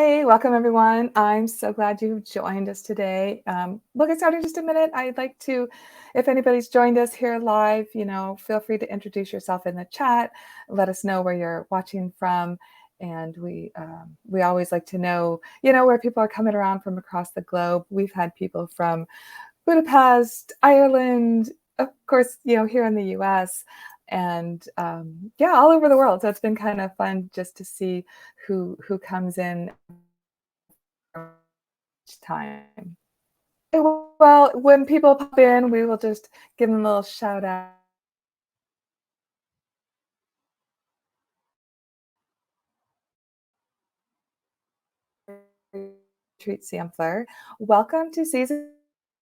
Hey, welcome everyone. I'm so glad you've joined us today. We'll get started in just a minute. I'd like to, if anybody's joined us here live, feel free to introduce yourself in the chat. Let us know where you're watching from. And we always like to know, where people are coming around from across the globe. We've had people from Budapest, Ireland, of course, here in the US, and all over the world. So it's been kind of fun just to see who comes in each time. Well, when people pop in, we will just give them a little shout out. Treat Sampler. Welcome to season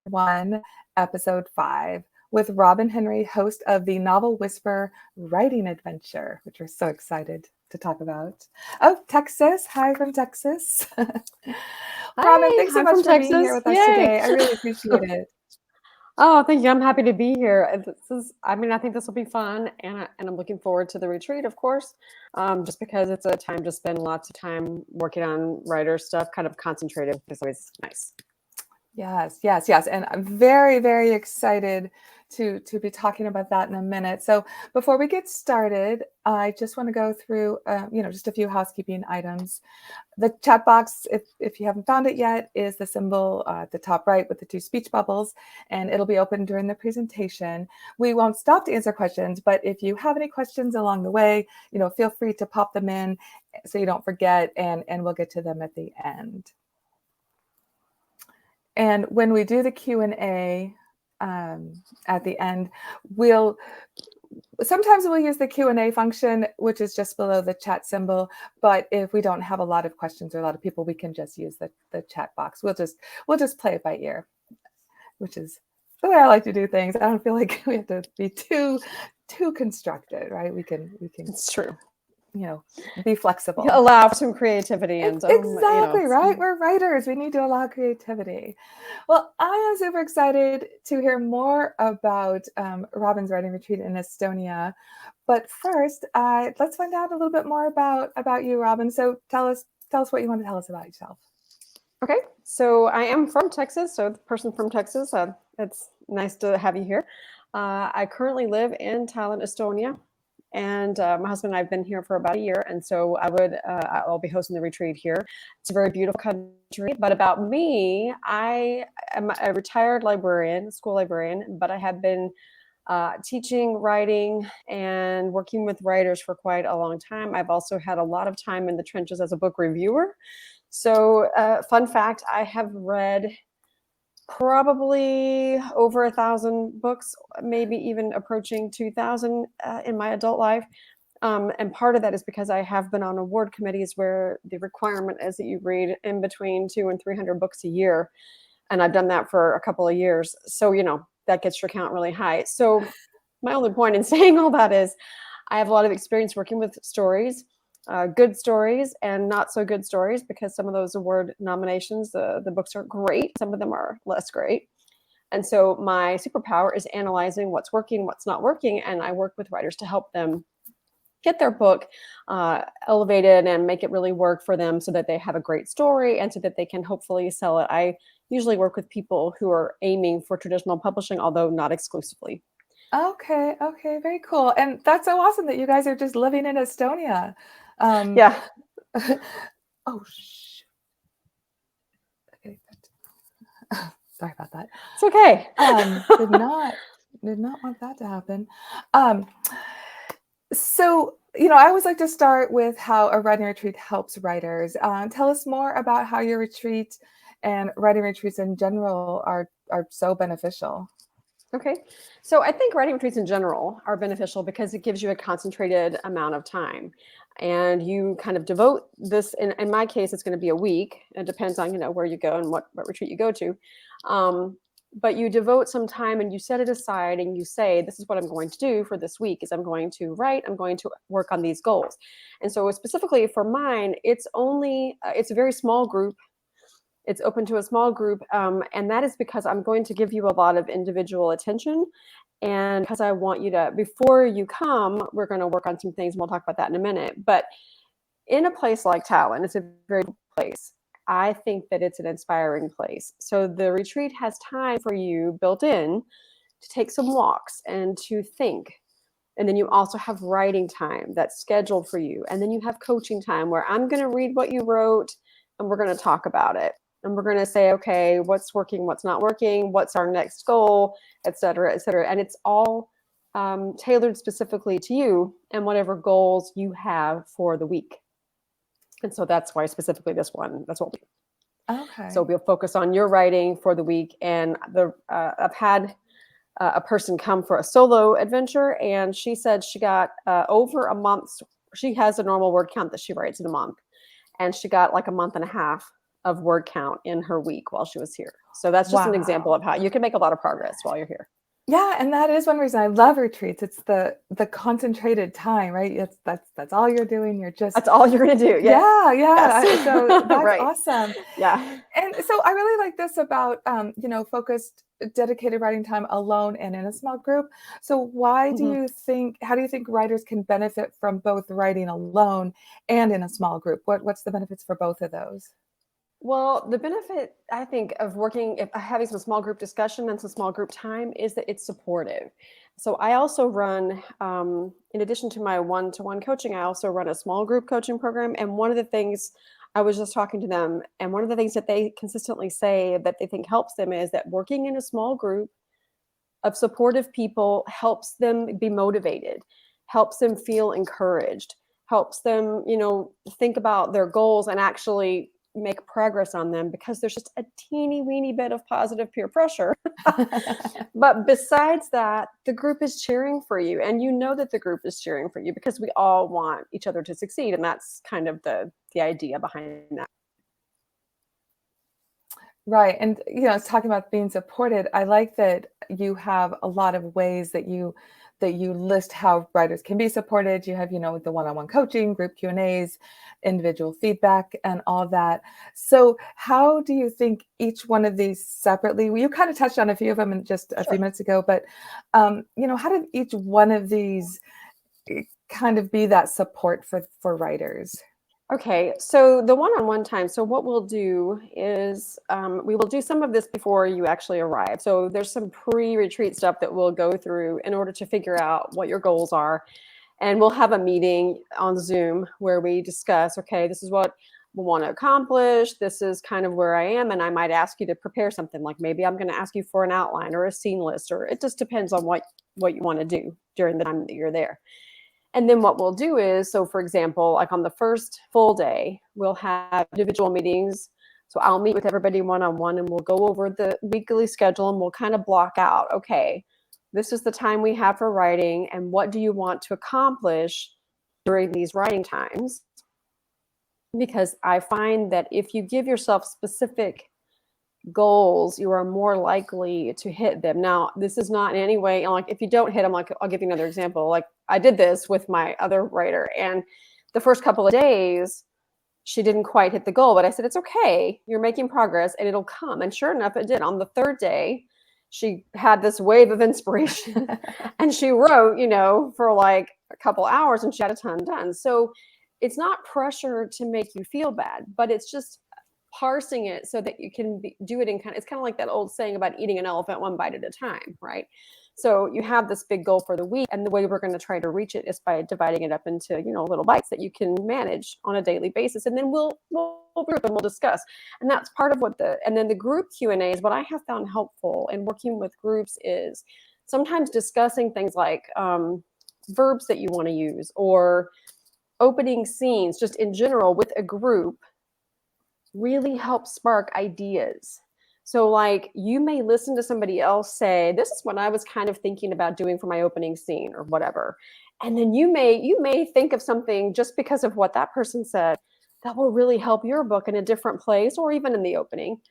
1, episode 5, with Robin Henry, host of the Novel Whisper Writing Adventure, which we're so excited to talk about. Oh, Texas. Hi from Texas. Robin, thanks so much for being here with us today. I really appreciate it. Oh, thank you. I'm happy to be here. I think this will be fun, and I'm looking forward to the retreat, of course, just because it's a time to spend lots of time working on writer stuff, kind of concentrated. It's always nice. Yes. And I'm very, very excited to be talking about that in a minute. So before we get started, I just want to go through, just a few housekeeping items. The chat box, if you haven't found it yet, is the symbol at the top right with the 2 speech bubbles, and it'll be open during the presentation. We won't stop to answer questions, but if you have any questions along the way, feel free to pop them in so you don't forget, and we'll get to them at the end. And when we do the Q&A at the end, sometimes we'll use the Q&A function, which is just below the chat symbol. But if we don't have a lot of questions or a lot of people, we can just use the chat box. We'll just play it by ear, which is the way I like to do things. I don't feel like we have to be too constructed, right? We can. It's true. Be flexible. Allow for some creativity and exactly right. We're writers. We need to allow creativity. Well, I am super excited to hear more about Robin's writing retreat in Estonia. But first, let's find out a little bit more about you, Robin. So tell us what you want to tell us about yourself. Okay, so I am from Texas. So the person from Texas, it's nice to have you here. I currently live in Tallin, Estonia. And my husband and I have been here for about a year. And so I'll be hosting the retreat here. It's a very beautiful country. But about me, I am a retired librarian, school librarian, but I have been teaching, writing, and working with writers for quite a long time. I've also had a lot of time in the trenches as a book reviewer. So fun fact, I have read probably over 1,000 books, maybe even approaching 2,000 in my adult life. And part of that is because I have been on award committees where the requirement is that you read in between 200 and 300 books a year. And I've done that for a couple of years. So, that gets your count really high. So my only point in saying all that is I have a lot of experience working with stories. Good stories and not so good stories, because some of those award nominations, the books are great. Some of them are less great. And so my superpower is analyzing what's working, what's not working. And I work with writers to help them get their book elevated and make it really work for them so that they have a great story and so that they can hopefully sell it. I usually work with people who are aiming for traditional publishing, although not exclusively. Okay, very cool. And that's so awesome that you guys are just living in Estonia. Yeah. Oh, okay. Sorry about that. It's okay. Did not want that to happen. So, I always like to start with how a writing retreat helps writers. Tell us more about how your retreat and writing retreats in general are so beneficial. Okay. So I think writing retreats in general are beneficial because it gives you a concentrated amount of time. And you kind of devote this, in my case, it's going to be a week. It depends on, where you go and what retreat you go to. But you devote some time and you set it aside and you say, this is what I'm going to do for this week is I'm going to write, I'm going to work on these goals. And so specifically for mine, it's a very small group. It's open to a small group. And that is because I'm going to give you a lot of individual attention. And because I want you to, before you come, we're going to work on some things and we'll talk about that in a minute. But in a place like Tallinn, it's a very place. I think that it's an inspiring place. So the retreat has time for you built in to take some walks and to think. And then you also have writing time that's scheduled for you. And then you have coaching time where I'm going to read what you wrote and we're going to talk about it. And we're going to say, okay, what's working, what's not working, what's our next goal, et cetera, et cetera. And it's all tailored specifically to you and whatever goals you have for the week. And so that's why specifically this one, that's what we do. Okay. So we'll focus on your writing for the week. And I've had a person come for a solo adventure, and she said she got over a month. She has a normal word count that she writes in a month, and she got like a month and a half of word count in her week while she was here. So that's just an example of how you can make a lot of progress while you're here. Yeah, and that is one reason I love retreats. It's the concentrated time, right? That's all you're doing. That's all you're going to do. Yeah. Yes. So that's right. awesome. Yeah. And so I really like this about focused, dedicated writing time alone and in a small group. So how do you think writers can benefit from both writing alone and in a small group? What's the benefits for both of those? Well, the benefit, I think, of having some small group discussion and some small group time is that it's supportive. So I also run, in addition to my one-to-one coaching, I also run a small group coaching program. And one of the things I was just talking to them, and one of the things that they consistently say that they think helps them is that working in a small group of supportive people helps them be motivated, helps them feel encouraged, helps them, think about their goals and actually make progress on them, because there's just a teeny weeny bit of positive peer pressure. But besides that, the group is cheering for you, and you know that the group is cheering for you because we all want each other to succeed. And that's kind of the idea behind that. Right. And, it's talking about being supported. I like that you have a lot of ways that you list how writers can be supported. You have, the one-on-one coaching, group Q&As, individual feedback, and all that. So how do you think each one of these separately, you kind of touched on a few of them in just a few minutes ago, but, how did each one of these kind of be that support for writers? Okay, so the one-on-one time. So what we'll do is we will do some of this before you actually arrive. So there's some pre-retreat stuff that we'll go through in order to figure out what your goals are. And we'll have a meeting on Zoom where we discuss, okay, this is what we want to accomplish. This is kind of where I am. And I might ask you to prepare something, like maybe I'm going to ask you for an outline or a scene list, or it just depends on what you want to do during the time that you're there. And then what we'll do is, so for example, like on the first full day, we'll have individual meetings. So I'll meet with everybody one-on-one, and we'll go over the weekly schedule, and we'll kind of block out, okay, this is the time we have for writing, and what do you want to accomplish during these writing times? Because I find that if you give yourself specific goals, you are more likely to hit them. Now, this is not in any way, like if you don't hit them, like I'll give you another example. Like I did this with my other writer, and the first couple of days, she didn't quite hit the goal, but I said, it's okay. You're making progress and it'll come. And sure enough, it did. On the third day, she had this wave of inspiration and she wrote, for like a couple hours, and she had a ton done. So it's not pressure to make you feel bad, but it's just parsing it so that you can do it it's kind of like that old saying about eating an elephant one bite at a time, right? So you have this big goal for the week, and the way we're going to try to reach it is by dividing it up into, little bites that you can manage on a daily basis. And then we'll group and we'll discuss. And that's part of and then the group Q&As, what I have found helpful in working with groups is sometimes discussing things like verbs that you want to use, or opening scenes, just in general with a group, really helps spark ideas. So like you may listen to somebody else say, this is what I was kind of thinking about doing for my opening scene or whatever. And then you may think of something just because of what that person said that will really help your book in a different place, or even in the opening.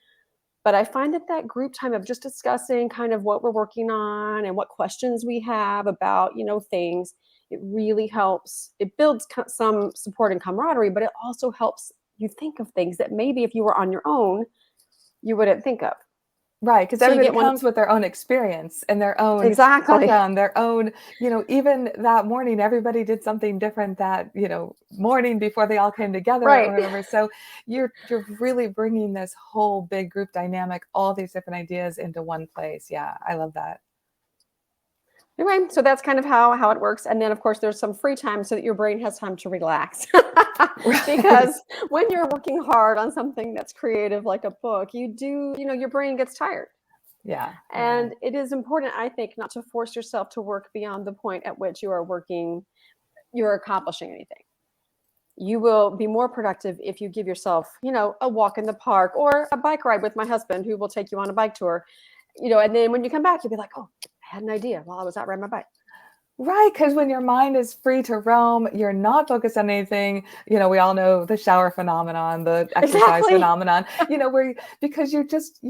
But I find that group time of just discussing kind of what we're working on and what questions we have about, things, it really helps. It builds some support and camaraderie, but it also helps you think of things that maybe if you were on your own, you wouldn't think of. Right, because So you everybody get one. comes with their own experience and their own Exactly. background, their own, even that morning, everybody did something different that, morning before they all came together or Right. whatever. So you're really bringing this whole big group dynamic, all these different ideas into one place. Yeah, I love that. Anyway, so that's kind of how it works. And then, of course, there's some free time so that your brain has time to relax. Right. Because when you're working hard on something that's creative, like a book, your brain gets tired. Yeah. Yeah. And it is important, I think, not to force yourself to work beyond the point at which you're accomplishing anything. You will be more productive if you give yourself, a walk in the park or a bike ride with my husband, who will take you on a bike tour, and then when you come back, you'll be like, oh, I had an idea while I was out riding my bike. Right, because when your mind is free to roam, you're not focused on anything. We all know the shower phenomenon, the exercise Exactly. phenomenon. Because you're just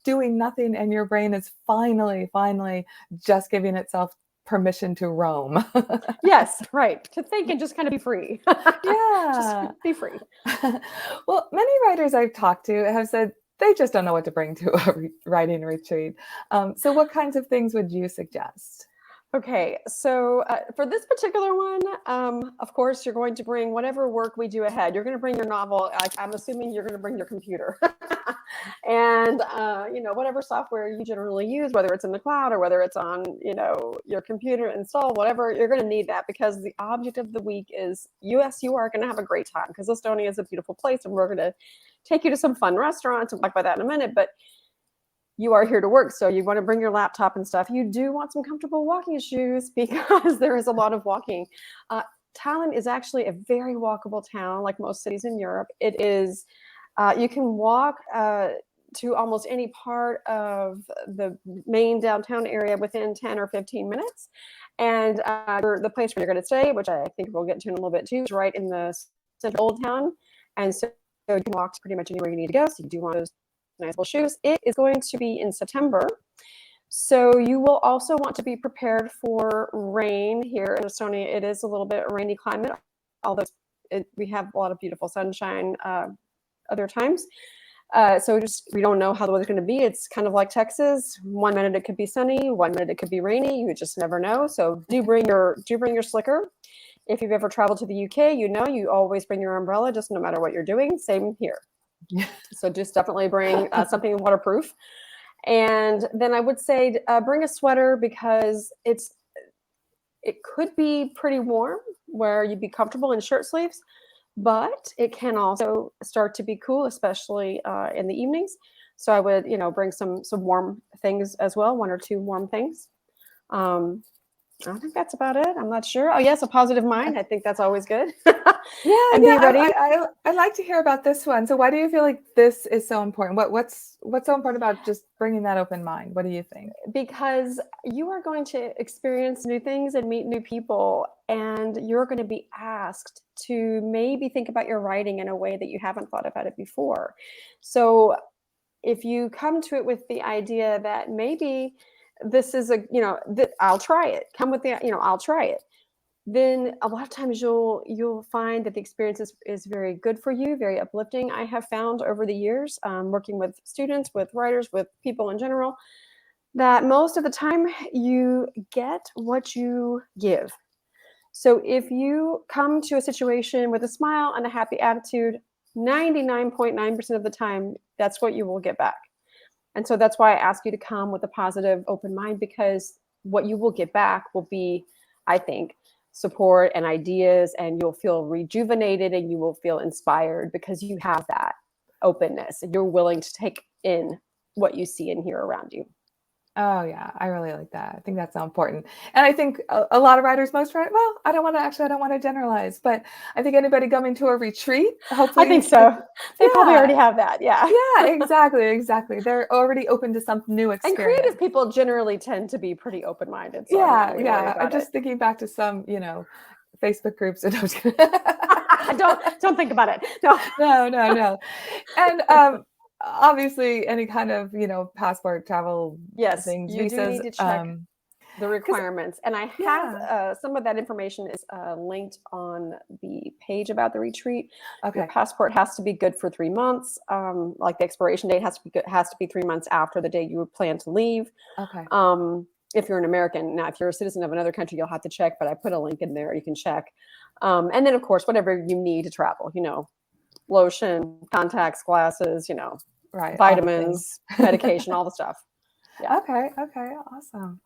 doing nothing, and your brain is finally just giving itself permission to roam. Yes, right. To think and just kind of be free. Just Yeah. be free. Well, many writers I've talked to have said they just don't know what to bring to a writing retreat. So, what kinds of things would you suggest? Okay, so for this particular one, of course, you're going to bring whatever work we do ahead. You're going to bring your novel. I'm assuming you're going to bring your computer, and whatever software you generally use, whether it's in the cloud or whether it's on your computer installed, whatever. You're going to need that because the object of the week is US. You are going to have a great time because Estonia is a beautiful place, and we're going to take you to some fun restaurants. We'll talk about that in a minute, but you are here to work, so you want to bring your laptop and stuff. You do want some comfortable walking shoes because there is a lot of walking. Tallinn is actually a very walkable town, like most cities in Europe. It is, you can walk to almost any part of the main downtown area within 10 or 15 minutes. And the place where you're going to stay, which I think we'll get to in a little bit too, is right in the central old town. And so you can walk to pretty much anywhere you need to go. So you do want those nice little shoes. It is going to be in September. So you will also want to be prepared for rain here in Estonia. It is a little bit rainy climate, although we have a lot of beautiful sunshine other times. So we don't know how the weather's going to be. It's kind of like Texas. 1 minute it could be sunny, 1 minute it could be rainy. You just never know. So do bring your slicker. If you've ever traveled to the UK, you always bring your umbrella, just no matter what you're doing. Same here. So just definitely bring something waterproof. And then I would say bring a sweater because it could be pretty warm where you'd be comfortable in shirt sleeves, but it can also start to be cool, especially in the evenings. So I would, bring some warm things as well, 1 or 2 warm things. I think that's about it. I'm not sure. Oh, yes, a positive mind. I think that's always good. Yeah, And yeah. be ready. I like to hear about this one. So, why do you feel like this is so important? What's so important about just bringing that open mind? What do you think? Because you are going to experience new things and meet new people, and you're going to be asked to maybe think about your writing in a way that you haven't thought about it before. So if you come to it with the idea that maybe this is I'll try it, come with the, I'll try it, then a lot of times you'll find that the experience is very good for you, very uplifting. I have found over the years, working with students, with writers, with people in general, that most of the time you get what you give. So if you come to a situation with a smile and a happy attitude, 99.9% of the time, that's what you will get back. And so that's why I ask you to come with a positive, open mind, because what you will get back will be, I think, support and ideas, and you'll feel rejuvenated and you will feel inspired because you have that openness and you're willing to take in what you see and hear around you. Oh yeah, I really like that. I think that's so important. And I think a lot of writers, well, I don't want to generalize, but I think anybody coming to a retreat, I think hopefully, so. They probably already yeah, have that. Yeah. yeah, exactly. They're already open to some new And creative experience. people generally tend to be pretty open-minded, so I wouldn't Yeah, really worry yeah. I'm about it. just thinking back to some, Facebook groups. And Don't think about it. No. No. And obviously, any kind of passport, travel Yes, things, you do visas. need to check. the requirements. And I have Yeah. some of that information is linked on the page about the retreat. Your Okay. passport has to be good for 3 months. Like the expiration date has to be good, has to be 3 months after the day you plan to leave. Okay. If you're an American. Now, if you're a citizen of another country, you'll have to check, but I put a link in there. You can check. And then, of course, whatever you need to travel, lotion, contacts, glasses, Right. All the things. vitamins, medication, all the stuff. Yeah. Okay. Okay. Awesome.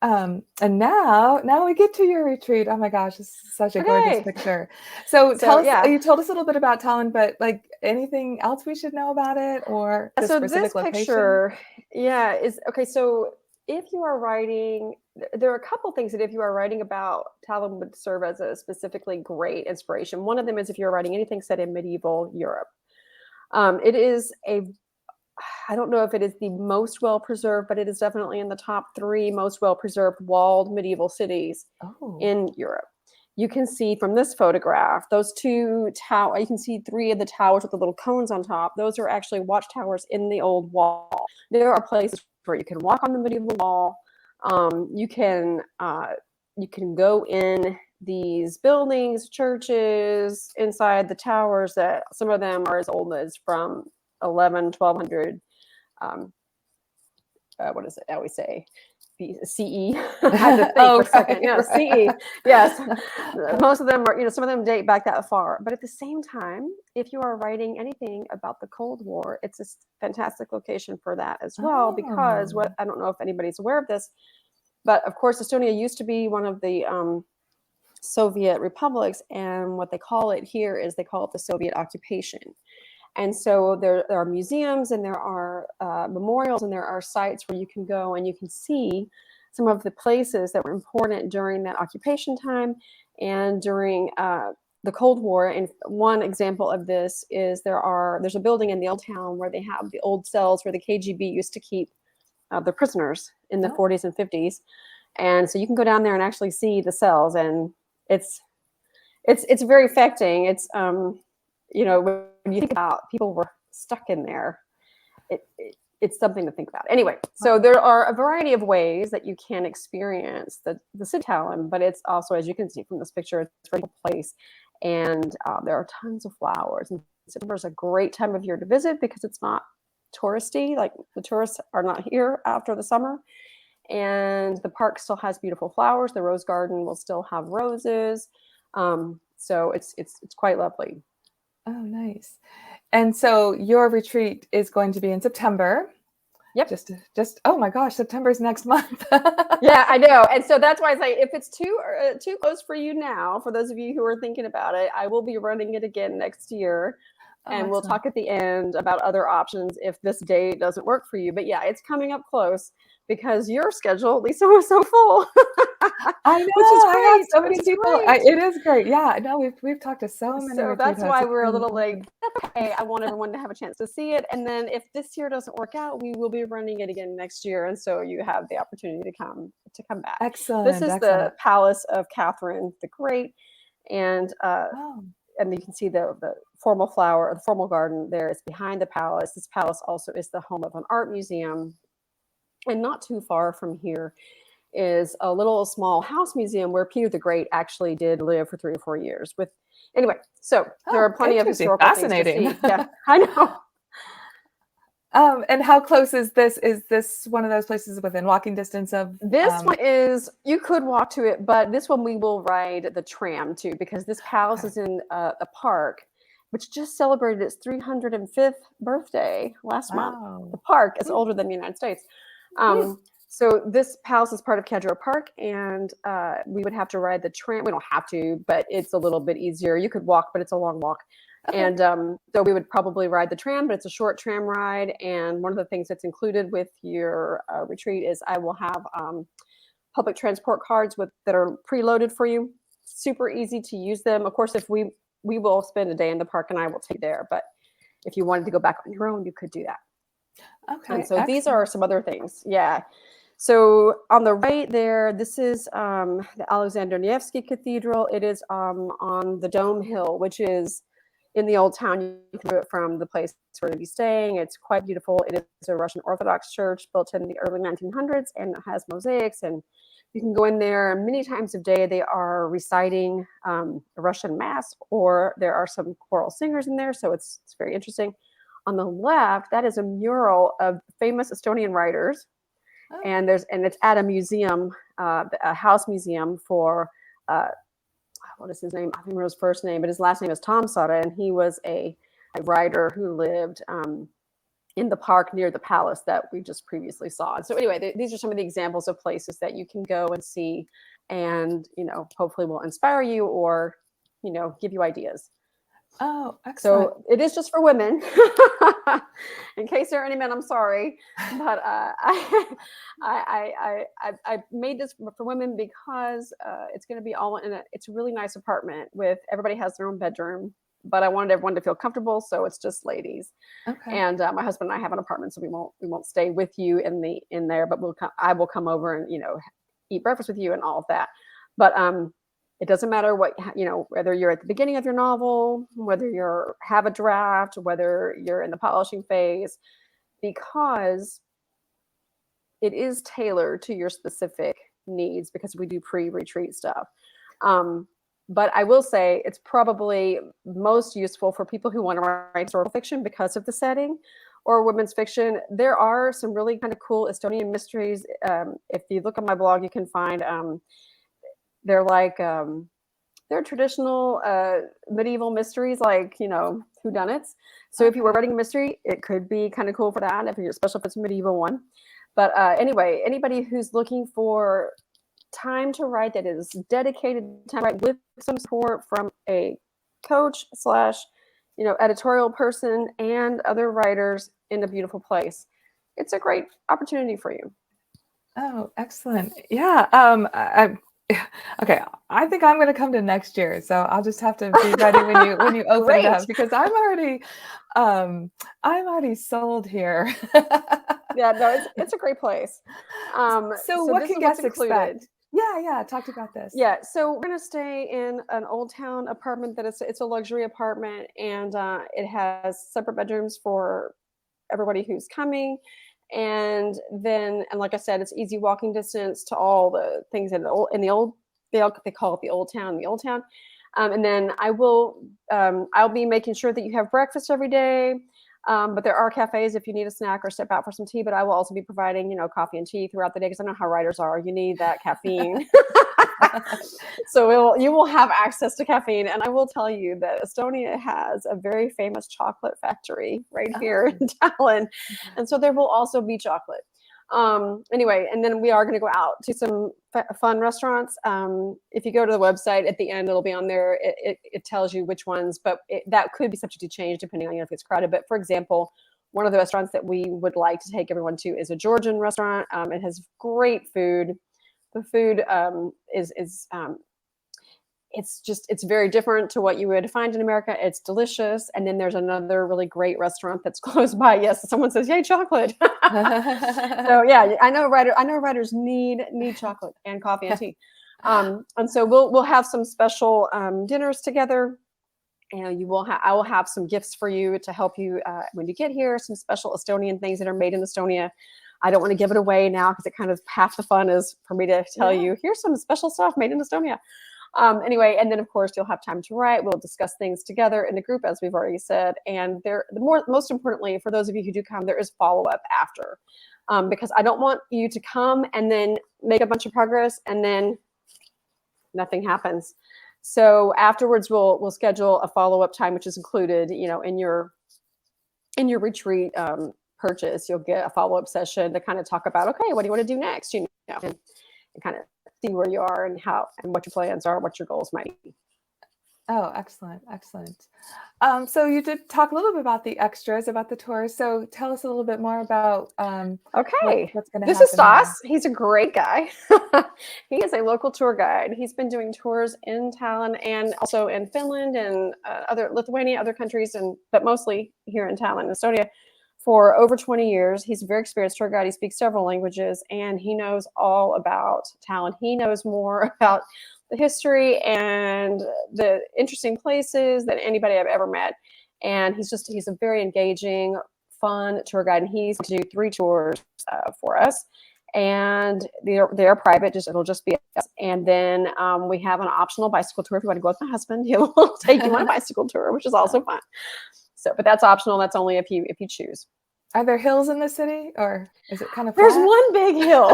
And now we get to your retreat. Oh my gosh, this is such a gorgeous Okay. picture. So tell So, us, yeah. you told us a little bit about Tallinn, but like anything else we should know about it or the So this specific location? picture, yeah, is okay. So if you are writing, there are a couple things that if you are writing about Tallinn would serve as a specifically great inspiration. One of them is if you're writing anything set in medieval Europe. It is I don't know if it is the most well preserved, but it is definitely in the top 3 most well preserved walled medieval cities Oh, in Europe. You can see from this photograph, those 2 towers, you can see 3 of the towers with the little cones on top. Those are actually watchtowers in the old wall. There are places where you can walk on the medieval wall. You can go in these buildings, churches, inside the towers that some of them are as old as from 1200. What is it? I always say CE. I had to think oh, for a second. right, CE. right. Yes. Most of them are, some of them date back that far. But at the same time, if you are writing anything about the Cold War, it's a fantastic location for that as well. Because Oh, I don't know if anybody's aware of this, but of course, Estonia used to be one of the Soviet republics. And what they call it here is they call it the Soviet occupation. And so there are museums and there are memorials and there are sites where you can go and you can see some of the places that were important during that occupation time and during the Cold War. And one example of this is there's a building in the old town where they have the old cells where the KGB used to keep the prisoners in the oh, 40s and 50s. And so you can go down there and actually see the cells, and it's very affecting. It's when you think about people were stuck in there, it's something to think about. Anyway, so there are a variety of ways that you can experience the city of Tallinn, but it's also, as you can see from this picture, it's a beautiful place, and there are tons of flowers. And September is a great time of year to visit because it's not touristy. Like the tourists are not here after the summer, and the park still has beautiful flowers. The rose garden will still have roses, so it's quite lovely. oh, nice. And so your retreat is going to be in September. Yep. Just oh my gosh, September's next month. Yeah, I know. And so that's why I say if it's too close for you now, for those of you who are thinking about it, I will be running it again next year. Oh, And we'll excellent. talk at the end about other options if this date doesn't work for you. But yeah, it's coming up close because your schedule, Lisa, was so full, I which is know, I have great, so which many is people. great. It is great. Yeah, no, we've talked to so many So retreat that's hosts. why It's we're a been little like, awesome. that's okay. I want everyone to have a chance to see it. And then if this year doesn't work out, we will be running it again next year. And so you have the opportunity to come back. This Excellent, is the excellent. Palace of Catherine the Great. And Oh, you can see the formal flower, the formal garden there is behind the palace. This palace also is the home of an art museum. And not too far from here is a little small house museum where Peter the Great actually did live for 3 or 4 years. Anyway, so there are oh, plenty of interesting, historical things to fascinating. see. Yeah, I know. And how close is this? Is this one of those places within walking distance of? This one is, you could walk to it, but this one we will ride the tram to because this palace Okay. is in a park which just celebrated its 305th birthday last month. The Wow. park is Hmm, older than the United States. hmm. So this palace is part of Cadro Park, and we would have to ride the tram. We don't have to, but it's a little bit easier. You could walk, but it's a long walk. Okay. And so we would probably ride the tram, but it's a short tram ride. And one of the things that's included with your retreat is I will have public transport cards that are preloaded for you. Super easy to use them. Of course, if we will spend a day in the park and I will take you there. But if you wanted to go back on your own, you could do that. Okay. And so these Excellent. are some other things. Yeah. So on the right there, this is the Alexander Nevsky Cathedral. It is on the Dome Hill, which is in the old town. You can do it from the place where you'll be staying. It's quite beautiful. It is a Russian Orthodox church built in the early 1900s, and it has mosaics, and you can go in there many times a day. They are reciting a Russian mass, or there are some choral singers in there, so it's very interesting. On the left, that is a mural of famous Estonian writers, Oh. and it's at a museum, a house museum for what is his name? I don't remember his first name, but his last name is Tammsaare, and he was a writer who lived in the park near the palace that we just previously saw. And so anyway, these are some of the examples of places that you can go and see, and hopefully will inspire you or give you ideas. Oh, excellent. So it is just for women. In case there are any men, I'm sorry, but I made this for women because it's going to be all in it's a really nice apartment with everybody has their own bedroom, but I wanted everyone to feel comfortable, so it's just ladies. Okay. And my husband and I have an apartment, so we won't stay with you in there, but I will come over and eat breakfast with you and all of that. But it doesn't matter whether you're at the beginning of your novel, whether you have a draft, whether you're in the polishing phase, because it is tailored to your specific needs, because we do pre-retreat stuff. But I will say it's probably most useful for people who want to write historical fiction because of the setting, or women's fiction. There are some really kind of cool Estonian mysteries. If you look on my blog, you can find they're like they're traditional medieval mysteries, like whodunits. So if you were writing a mystery, it could be kind of cool for that, especially if it's a medieval one. But anyway, anybody who's looking for time to write, that is dedicated time to write with some support from a coach / editorial person and other writers in a beautiful place, it's a great opportunity for you. Oh, excellent. Yeah. Okay, I think I'm going to come to next year, so I'll just have to be ready when you open it up, because I'm already sold here. Yeah, no, it's a great place. So what can guests expect? Yeah, talk about this. Yeah, so we're gonna stay in an old town apartment that it's a luxury apartment, and it has separate bedrooms for everybody who's coming. And like I said, it's easy walking distance to all the things they call it the old town. And then I'll be making sure that you have breakfast every day. But there are cafes if you need a snack or step out for some tea. But I will also be providing, coffee and tea throughout the day, because I know how writers are. You need that caffeine. So you will have access to caffeine. And I will tell you that Estonia has a very famous chocolate factory right here in Tallin. And so there will also be chocolate. Anyway, and then we are going to go out to some fun restaurants. If you go to the website at the end, it'll be on there. It tells you which ones, but that could be subject to change depending on if it's crowded. But for example, one of the restaurants that we would like to take everyone to is a Georgian restaurant. It has great food. The food it's very different to what you would find in America. It's delicious. And then there's another really great restaurant that's close by. Yes, someone says, "Yay, chocolate!" So yeah, I know writers need chocolate and coffee and tea. And so we'll have some special dinners together. And I will have some gifts for you to help you when you get here. Some special Estonian things that are made in Estonia. I don't want to give it away now, because it kind of half the fun is for me to tell you, here's some special stuff made in Estonia. Anyway, and then of course you'll have time to write. We'll discuss things together in the group, as we've already said. And most importantly, for those of you who do come, there is follow-up after, because I don't want you to come and then make a bunch of progress and then nothing happens. So afterwards, we'll schedule a follow-up time, which is included, in your retreat purchase. You'll get a follow-up session to kind of talk about, okay, what do you want to do next? And kind of see where you are and what your plans are, what your goals might be. Oh, excellent. So you did talk a little bit about the extras, about the tours. So tell us a little bit more about what's going to happen. This is Stas. He's a great guy. He is a local tour guide. He's been doing tours in Tallinn and also in Finland and Lithuania, other countries, but mostly here in Tallinn, Estonia, for over 20 years. He's a very experienced tour guide. He speaks several languages, and he knows all about Tallinn. He knows more about the history and the interesting places than anybody I've ever met. And he's a very engaging, fun tour guide, and he's to do 3 tours for us. And they're private, it'll just be us. And then we have an optional bicycle tour. If you want to go with my husband, he'll take you on a bicycle tour, which is also fun. So, but that's optional. That's only if you choose. Are there hills in the city, or is it kind of There's flat? one big hill.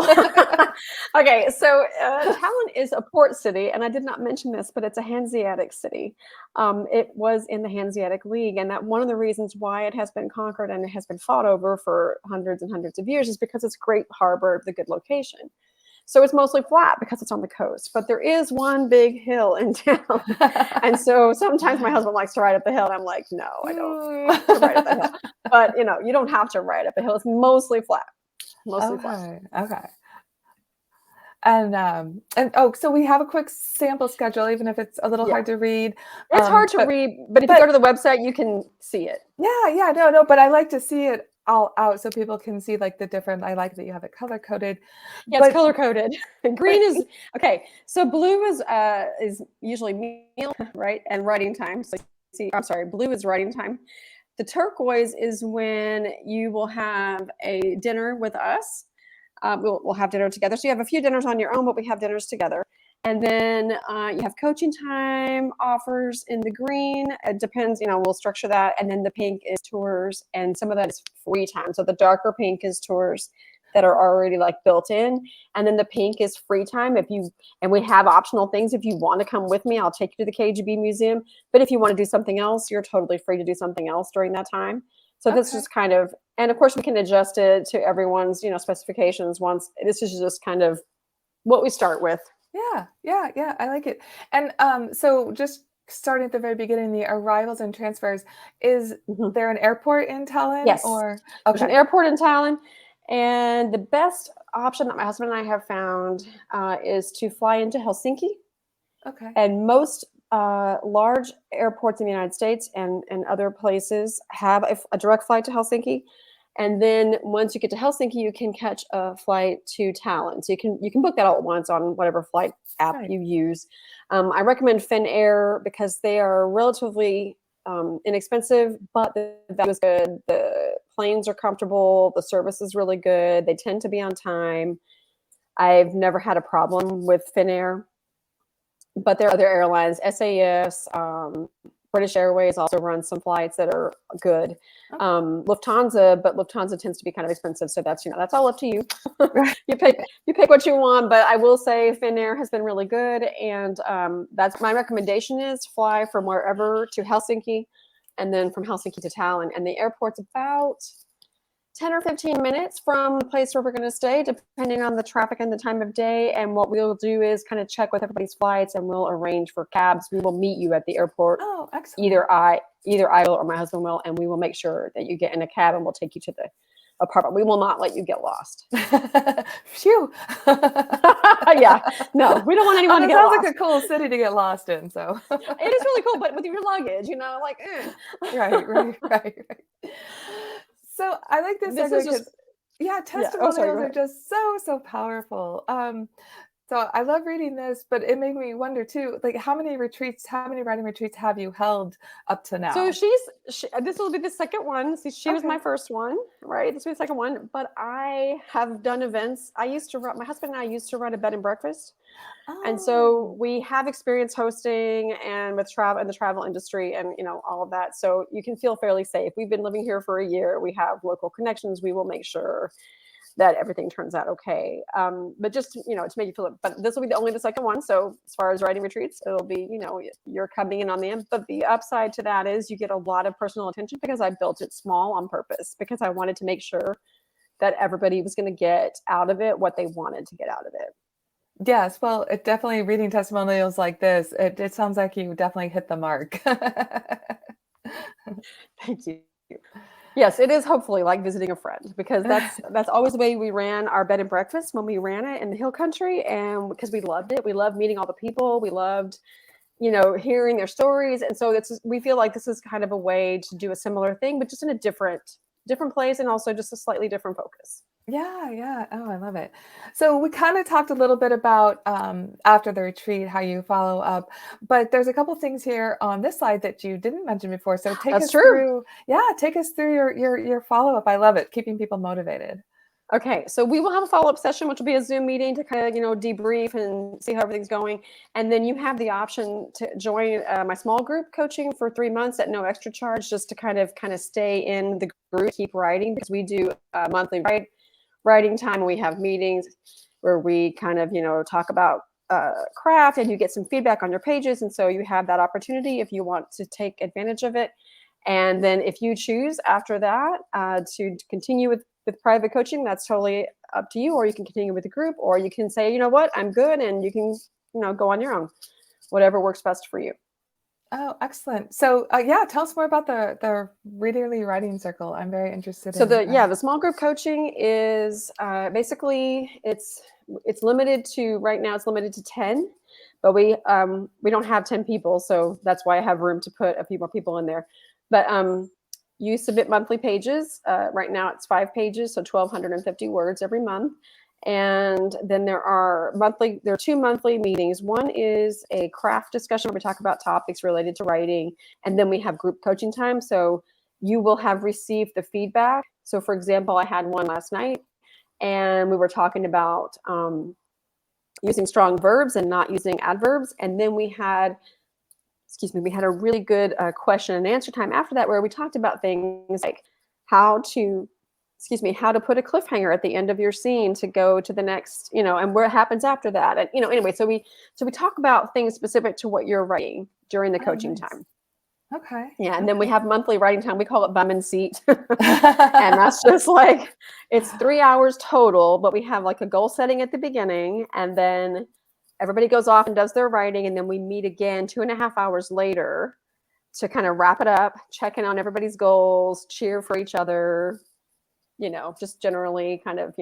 Okay, so Tallin is a port city, and I did not mention this, but it's a Hanseatic city. It was in the Hanseatic League, and that one of the reasons why it has been conquered and it has been fought over for hundreds and hundreds of years is because it's a great harbor, the good location. So it's mostly flat because it's on the coast, but there is one big hill in town. And so sometimes my husband likes to ride up the hill, and I'm like, no, I don't want to ride up the hill. But you don't have to ride up the hill. It's mostly flat. Mostly flat. Okay. And so we have a quick sample schedule, even if it's a little hard to read. It's hard to read, but if you go to the website, you can see it. Yeah, no, but I like to see it all out so people can see like the different. I like that you have it color coded. Yeah, it's color coded. Green is okay. So blue is usually meal, right, and writing time. So blue is writing time. The turquoise is when you will have a dinner with us. We'll have dinner together. So you have a few dinners on your own, but we have dinners together. And then you have coaching time offers in the green. It depends, we'll structure that. And then the pink is tours, and some of that is free time. So the darker pink is tours that are already like built in. And then the pink is free time. And we have optional things. If you want to come with me, I'll take you to the KGB Museum. But if you want to do something else, you're totally free to do something else during that time. So this is kind of, and of course we can adjust it to everyone's, specifications once. This is just kind of what we start with. Yeah. I like it. And so just starting at the very beginning, the arrivals and transfers, is there an airport in Tallin? Yes. There's an airport in Tallin. And the best option that my husband and I have found is to fly into Helsinki. Okay. And most large airports in the United States and other places have a direct flight to Helsinki. And then once you get to Helsinki, you can catch a flight to Tallinn. So you can book that all at once on whatever flight app you use. I recommend Finnair because they are relatively inexpensive, but the value is good. The planes are comfortable. The service is really good. They tend to be on time. I've never had a problem with Finnair, but there are other airlines, SAS, British Airways also runs some flights that are good. Lufthansa, but Lufthansa tends to be kind of expensive. So that's all up to you. You pick what you want, but I will say Finnair has been really good. And that's my recommendation is fly from wherever to Helsinki and then from Helsinki to Tallinn. And the airport's about 10 or 15 minutes from the place where we're going to stay, depending on the traffic and the time of day. And what we'll do is kind of check with everybody's flights, and we'll arrange for cabs. We will meet you at the airport. Oh, excellent. Either I will or my husband will, and we will make sure that you get in a cab, and we'll take you to the apartment. We will not let you get lost. Phew. Yeah. No, we don't want anyone to get lost. It sounds like a cool city to get lost in. So it is really cool, but with your luggage, Right. So I like this because testimonials are just so powerful. So I love reading this, but it made me wonder too, like how many writing retreats have you held up to now? So this will be the second one. See, she was my first one, right? This will be the second one, but I have done events. My husband and I used to run a bed and breakfast. And so we have experience hosting and with in the travel industry and, all of that. So you can feel fairly safe. We've been living here for a year. We have local connections. We will make sure that everything turns out okay. But just, to make you feel it, but this will be only the second one. So as far as writing retreats, it'll be, you're coming in on the end, but the upside to that is you get a lot of personal attention because I built it small on purpose because I wanted to make sure that everybody was going to get out of it what they wanted to get out of it. Yes, well, it definitely reading testimonials like this, it sounds like you definitely hit the mark. Thank you. Yes, it is hopefully like visiting a friend because that's always the way we ran our bed and breakfast when we ran it in the Hill Country, and because we loved it. We loved meeting all the people. We loved, hearing their stories, and so we feel like this is kind of a way to do a similar thing, but just in a different place and also just a slightly different focus. Yeah. Oh, I love it. So we kind of talked a little bit about after the retreat, how you follow up, but there's a couple things here on this slide that you didn't mention before. So That's true. take us through your follow up. I love it, keeping people motivated. Okay, so we will have a follow-up session, which will be a Zoom meeting to kind of, debrief and see how everything's going. And then you have the option to join my small group coaching for 3 months at no extra charge, just to kind of stay in the group, keep writing, because we do monthly writing time. We have meetings where we kind of, talk about craft, and you get some feedback on your pages. And so you have that opportunity if you want to take advantage of it. And then if you choose after that to continue with private coaching, that's totally up to you. Or you can continue with the group, or you can say, you know what, I'm good, and you can, go on your own, whatever works best for you. Oh, excellent. So yeah, tell us more about the Readerly Writing Circle. I'm very interested So in. the small group coaching is basically it's limited to, right now it's limited to 10, but we don't have 10 people, so that's why I have room to put a few more people in there. But you submit monthly pages. Right now it's 5 pages, so 1,250 words every month. And then there are 2 monthly meetings. One is a craft discussion where we talk about topics related to writing, and then we have group coaching time. So you will have received the feedback. So for example, I had one last night, and we were talking about using strong verbs and not using adverbs. And then we had a really good question and answer time after that, where we talked about things like how to put a cliffhanger at the end of your scene to go to the next, and what happens after that. And, anyway, so we talk about things specific to what you're writing during the Oh, coaching nice. time. Okay. Yeah. And then we Okay. have monthly writing time. We call it bum and seat. And that's just like, it's 3 hours total, but we have like a goal setting at the beginning, and then everybody goes off and does their writing, and then we meet again 2.5 hours later to kind of wrap it up, check in on everybody's goals, cheer for each other, just generally kind of,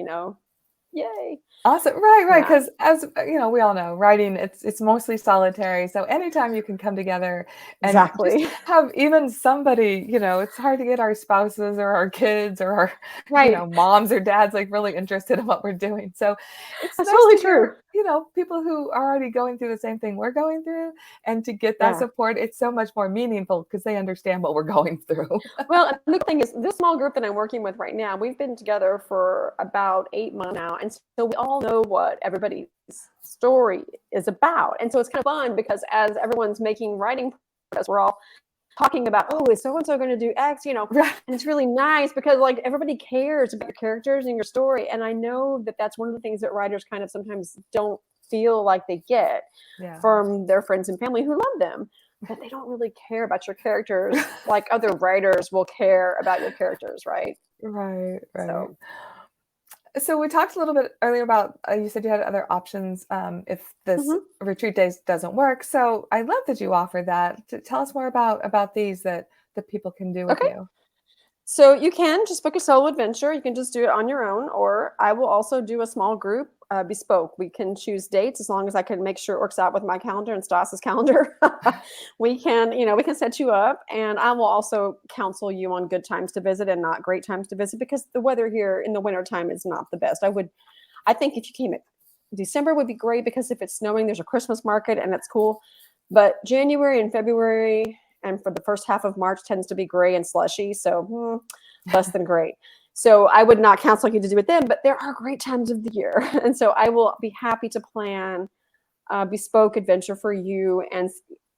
yay. Awesome. Right. Yeah, Because as we all know, writing it's mostly solitary. So anytime you can come together and just exactly. have even somebody, it's hard to get our spouses or our kids or our, Right. moms or dads like really interested in what we're doing. So it's That's nice totally to true. hear, people who are already going through the same thing we're going through, and to get that Yeah. support, it's so much more meaningful because they understand what we're going through. Well, and the thing is, this small group that I'm working with right now, we've been together for about 8 months now. And so we all know what everybody's story is about. And so it's kind of fun because as everyone's making writing progress, we're all talking about, oh, is so-and-so going to do X, Right. and it's really nice because like everybody cares about your characters and your story. And I know that that's one of the things that writers kind of sometimes don't feel like they get Yeah. from their friends and family who love them, but they don't really care about your characters like other writers will care about your characters, right? Right. So, So we talked a little bit earlier about you said you had other options if this mhm. retreat days doesn't work. So I love that you offer that. Tell us more about these that people can do with Okay. you. So you can just book a solo adventure. You can just do it on your own, or I will also do a small group bespoke. We can choose dates as long as I can make sure it works out with my calendar and Stas's calendar. We can set you up, and I will also counsel you on good times to visit and not great times to visit, because the weather here in the wintertime is not the best. I think if you came at December would be great, because if it's snowing, there's a Christmas market and that's cool. But January and February and for the first half of March tends to be gray and slushy, so less than great. So I would not counsel you to do it then, but there are great times of the year. And so I will be happy to plan a bespoke adventure for you, and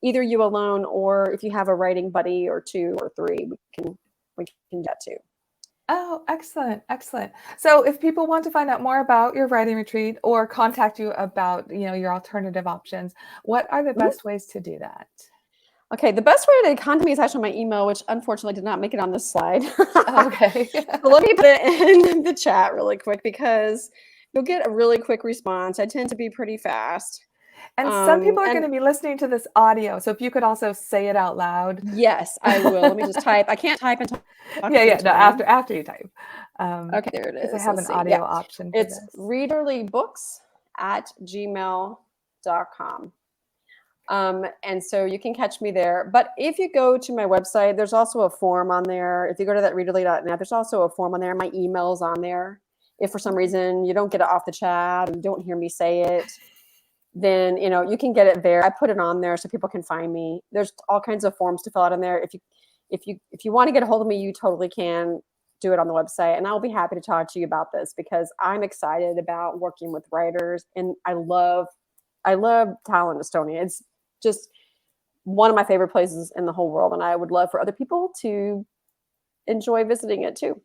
either you alone, or if you have a writing buddy or 2 or 3, we can get to. Oh, excellent. So if people want to find out more about your writing retreat or contact you about, your alternative options, what are the Mhm. best ways to do that? Okay, the best way to contact me is actually my email, which unfortunately did not make it on this slide. Okay. So let me put it in the chat really quick, because you'll get a really quick response. I tend to be pretty fast. And some people are going And to be listening to this audio. So if you could also say it out loud. yes, I will. Let me just type. I can't type and talk at the Yeah. same No, time. after you type, Okay, there it because I is. have Let's an see. Yeah, audio option for it's this. readerlybooks@gmail.com. And so you can catch me there. But if you go to my website, there's also a form on there. If you go to that readerly.net, there's also a form on there. My email's on there. if for some reason you don't get it off the chat and you don't hear me say it, then you can get it there. I put it on there so people can find me. There's all kinds of forms to fill out in there. If you want to get a hold of me, you totally can do it on the website, and I'll be happy to talk to you about this because I'm excited about working with writers, and I love Tallin, Estonia. It's just one of my favorite places in the whole world, and I would love for other people to enjoy visiting it too.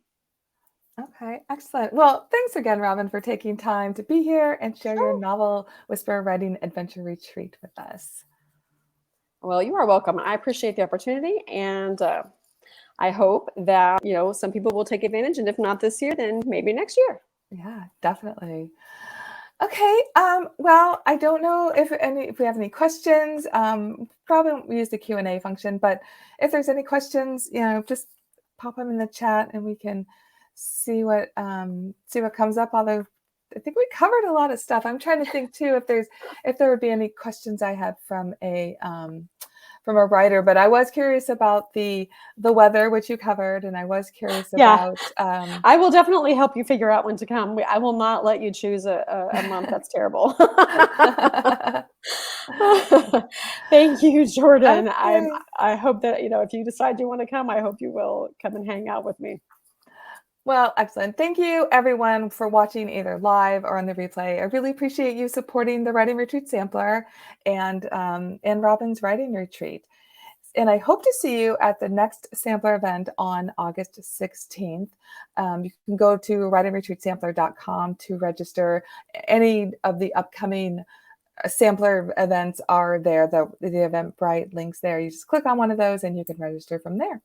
Okay, excellent. Well, thanks again, Robin, for taking time to be here and share your novel Whisper Writing Adventure Retreat with us. Well, you are welcome. I appreciate the opportunity, and I hope that some people will take advantage, and if not this year, then maybe next year. Yeah, definitely. Okay. Well, I don't know if we have any questions. Probably won't use the Q&A function, but if there's any questions, just pop them in the chat and we can see what comes up. Although I think we covered a lot of stuff. I'm trying to think too if there would be any questions I had from a writer, but I was curious about the weather, which you covered, and I was curious about. I will definitely help you figure out when to come. I will not let you choose a month that's terrible. Thank you, Jordan. Okay. I hope that if you decide you want to come, I hope you will come and hang out with me. Well, excellent. Thank you, everyone, for watching either live or on the replay. I really appreciate you supporting the Writing Retreat Sampler and Robin's Writing Retreat. And I hope to see you at the next sampler event on August 16th. You can go to writingretreatsampler.com to register. Any of the upcoming sampler events are there, the Eventbrite links there. You just click on one of those and you can register from there.